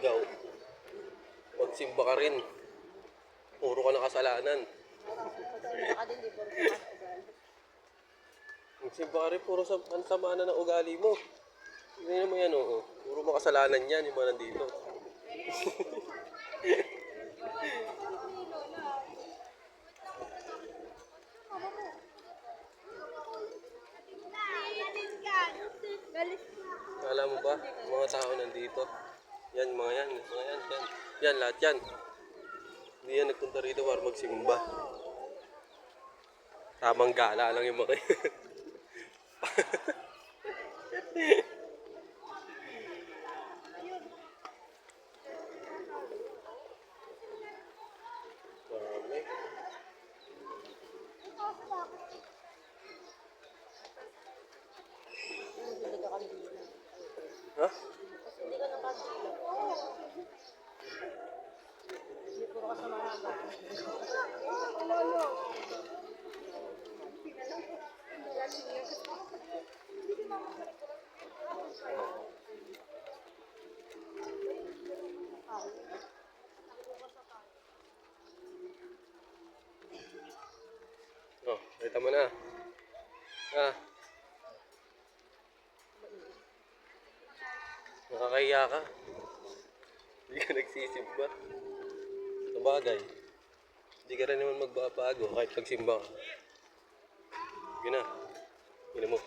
ikaw, magsimba ka rin. Puro ka na kasalanan. Baka din, di puro bukas ugali. Magsimba ka rin, puro ang sama na ng ugali mo. Hindi mo yan, oo. Puro mga kasalanan yan, yung mga nandito. Alam mo ba, mga tao nandito, yan, mga yan, yan. Yan, lahat yan. Hindi yan nagpunta rito para magsimba. Tamang gala lang yung mga yan. Marami. Hindi ka kandila. Ha? Hindi ka ng kandila. Hindi puro kasama na ba? Oh, kita mo na. Ah. Nakakahiya ka. Hindi ka nagsisimba. Sa bagay, hindi ka rin naman magbabago kahit pagsimba ka. Yun na. Yun mo.